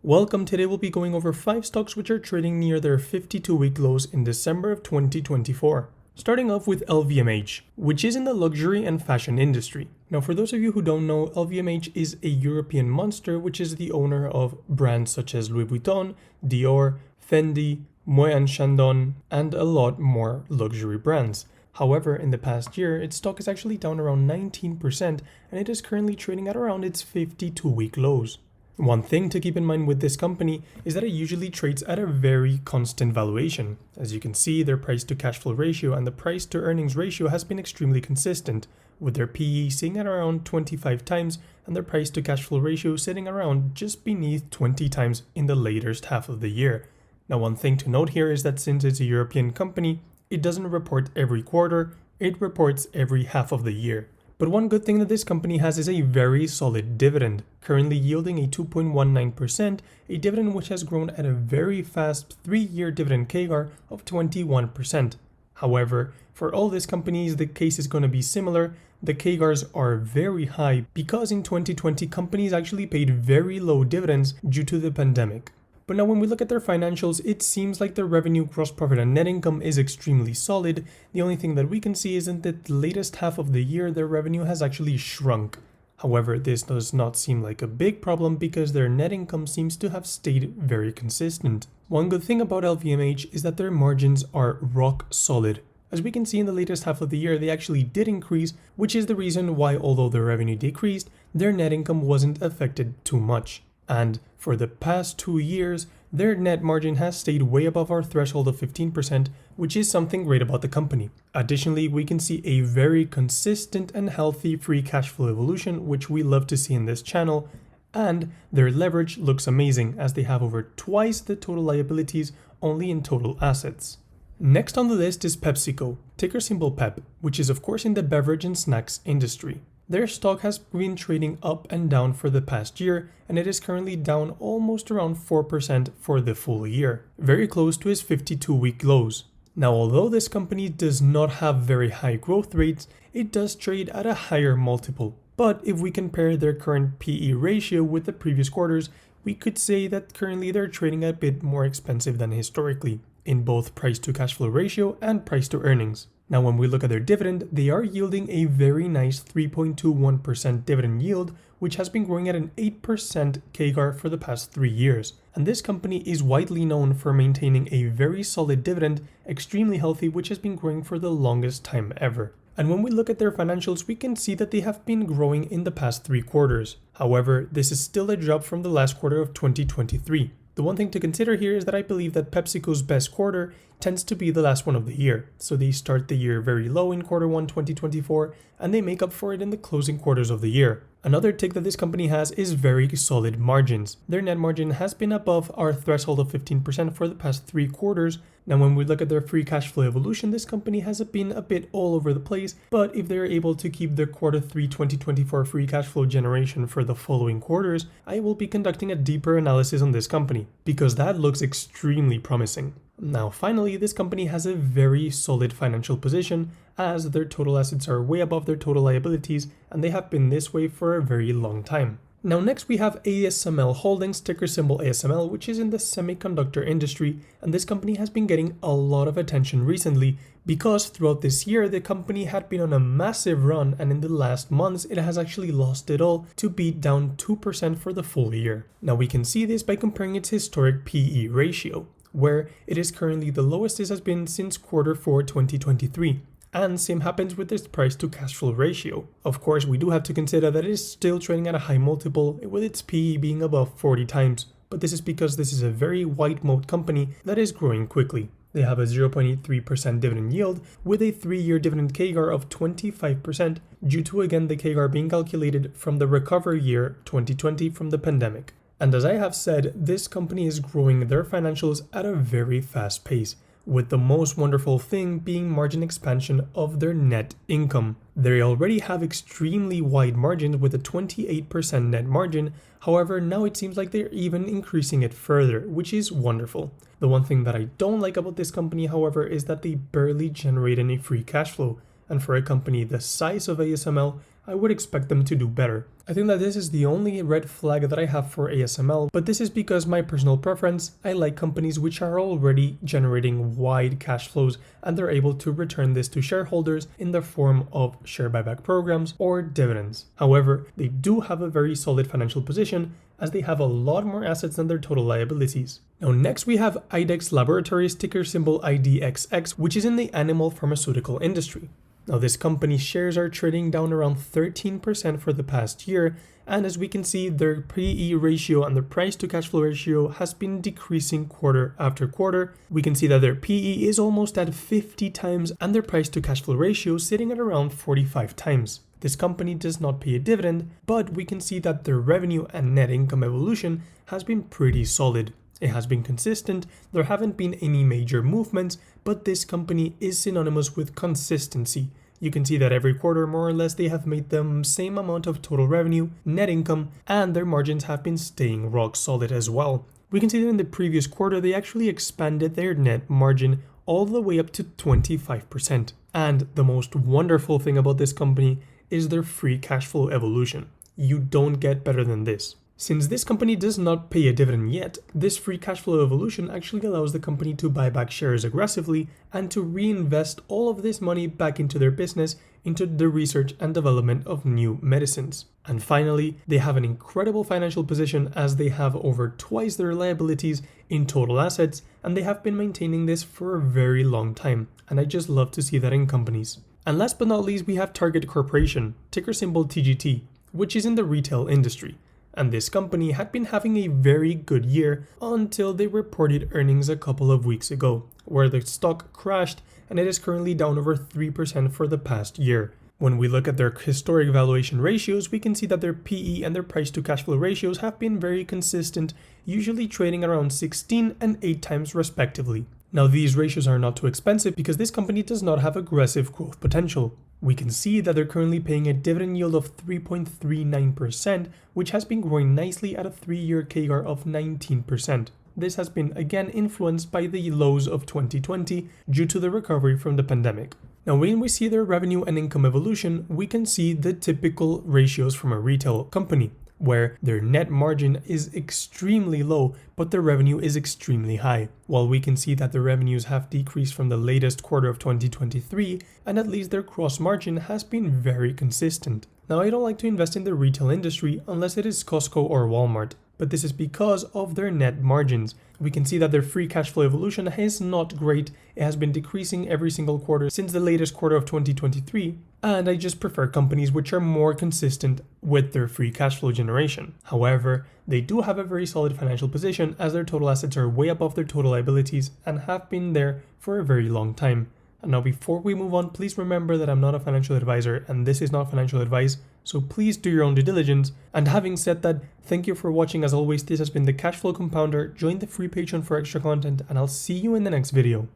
Welcome. Today we'll be going over 5 stocks which are trading near their 52-week lows in December of 2024. Starting off with LVMH, which is in the luxury and fashion industry. Now for those of you who don't know, LVMH is a European monster which is the owner of brands such as Louis Vuitton, Dior, Fendi, Moët & Chandon, and a lot more luxury brands. However, in the past year, its stock is actually down around 19% and it is currently trading at around its 52-week lows. One thing to keep in mind with this company is that it usually trades at a very constant valuation. As you can see, their price to cash flow ratio and the price to earnings ratio has been extremely consistent, with their PE sitting at around 25 times and their price to cash flow ratio sitting around just beneath 20 times in the latest half of the year. Now, one thing to note here is that since it's a European company, it doesn't report every quarter, it reports every half of the year. But one good thing that this company has is a very solid dividend, currently yielding a 2.19%, a dividend which has grown at a very fast 3-year dividend CAGR of 21%. However, for all these companies, the case is going to be similar. The CAGRs are very high because in 2020, companies actually paid very low dividends due to the pandemic. But now when we look at their financials, it seems like their revenue, gross profit, and net income is extremely solid. The only thing that we can see is that the latest half of the year, their revenue has actually shrunk. However, this does not seem like a big problem because their net income seems to have stayed very consistent. One good thing about LVMH is that their margins are rock solid. As we can see in the latest half of the year, they actually did increase, which is the reason why, although their revenue decreased, their net income wasn't affected too much. And for the past 2 years, their net margin has stayed way above our threshold of 15%, which is something great about the company. Additionally, we can see a very consistent and healthy free cash flow evolution, which we love to see in this channel, and their leverage looks amazing as they have over twice the total liabilities only in total assets. Next on the list is PepsiCo, ticker symbol PEP, which is of course in the beverage and snacks industry. Their stock has been trading up and down for the past year, and it is currently down almost around 4% for the full year, very close to its 52-week lows. Now, although this company does not have very high growth rates, it does trade at a higher multiple. But if we compare their current PE ratio with the previous quarters, we could say that currently they're trading a bit more expensive than historically, in both price to cash flow ratio and price to earnings. Now, when we look at their dividend, they are yielding a very nice 3.21% dividend yield, which has been growing at an 8% CAGR for the past 3 years. And this company is widely known for maintaining a very solid dividend, extremely healthy, which has been growing for the longest time ever. And when we look at their financials, we can see that they have been growing in the past 3 quarters. However, this is still a drop from the last quarter of 2023. The one thing to consider here is that I believe that PepsiCo's best quarter tends to be the last one of the year. So they start the year very low in quarter 1 2024 and they make up for it in the closing quarters of the year. Another tick that this company has is very solid margins. Their net margin has been above our threshold of 15% for the past 3 quarters. Now when we look at their free cash flow evolution, this company has been a bit all over the place, but if they're able to keep their quarter 3 2024 free cash flow generation for the following quarters, I will be conducting a deeper analysis on this company, because that looks extremely promising. Now finally, this company has a very solid financial position as their total assets are way above their total liabilities, and they have been this way for a very long time. Now next we have ASML Holdings, ticker symbol ASML, which is in the semiconductor industry, and this company has been getting a lot of attention recently because throughout this year the company had been on a massive run, and in the last months it has actually lost it all to be down 2% for the full year. Now we can see this by comparing its historic PE ratio, where it is currently the lowest this has been since quarter 4 2023. And same happens with its price to cash flow ratio. Of course, we do have to consider that it is still trading at a high multiple, with its PE being above 40 times. But this is because this is a very white moat company that is growing quickly. They have a 0.83% dividend yield with a 3-year dividend CAGR of 25% due to again the CAGR being calculated from the recovery year 2020 from the pandemic. And as I have said, this company is growing their financials at a very fast pace, with the most wonderful thing being margin expansion of their net income. They already have extremely wide margins with a 28% net margin, however now it seems like they're even increasing it further, which is wonderful. The one thing that I don't like about this company, however, is that they barely generate any free cash flow, and for a company the size of ASML, I would expect them to do better. I think that this is the only red flag that I have for ASML, but this is because my personal preference, I like companies which are already generating wide cash flows and they're able to return this to shareholders in the form of share buyback programs or dividends. However, they do have a very solid financial position as they have a lot more assets than their total liabilities. Now next we have IDEXX Laboratories, ticker symbol IDXX, which is in the animal pharmaceutical industry. Now this company's shares are trading down around 13% for the past year, and as we can see, their PE ratio and their price to cash flow ratio has been decreasing quarter after quarter. We can see that their PE is almost at 50 times and their price to cash flow ratio sitting at around 45 times. This company does not pay a dividend, but we can see that their revenue and net income evolution has been pretty solid. It has been consistent, there haven't been any major movements, but this company is synonymous with consistency. You can see that every quarter, more or less, they have made the same amount of total revenue, net income, and their margins have been staying rock solid as well. We can see that in the previous quarter, they actually expanded their net margin all the way up to 25%. And the most wonderful thing about this company is their free cash flow evolution. You don't get better than this. Since this company does not pay a dividend yet, this free cash flow evolution actually allows the company to buy back shares aggressively and to reinvest all of this money back into their business, into the research and development of new medicines. And finally, they have an incredible financial position as they have over twice their liabilities in total assets, and they have been maintaining this for a very long time. And I just love to see that in companies. And last but not least, we have Target Corporation, ticker symbol TGT, which is in the retail industry. And this company had been having a very good year until they reported earnings a couple of weeks ago, where the stock crashed and it is currently down over 3% for the past year. When we look at their historic valuation ratios, we can see that their PE and their price to cash flow ratios have been very consistent, usually trading around 16 and 8 times respectively. Now these ratios are not too expensive because this company does not have aggressive growth potential. We can see that they're currently paying a dividend yield of 3.39%, which has been growing nicely at a 3-year CAGR of 19%. This has been again influenced by the lows of 2020 due to the recovery from the pandemic. Now when we see their revenue and income evolution, we can see the typical ratios from a retail company, where their net margin is extremely low, but their revenue is extremely high. While we can see that the revenues have decreased from the latest quarter of 2023, and at least their gross margin has been very consistent. Now I don't like to invest in the retail industry unless it is Costco or Walmart, but this is because of their net margins. We can see that their free cash flow evolution is not great. It has been decreasing every single quarter since the latest quarter of 2023, and I just prefer companies which are more consistent with their free cash flow generation. However, they do have a very solid financial position as their total assets are way above their total liabilities and have been there for a very long time. And now before we move on, please remember that I'm not a financial advisor and this is not financial advice, so please do your own due diligence. And having said that, thank you for watching. As always, this has been the Cashflow Compounder. Join the free Patreon for extra content and I'll see you in the next video.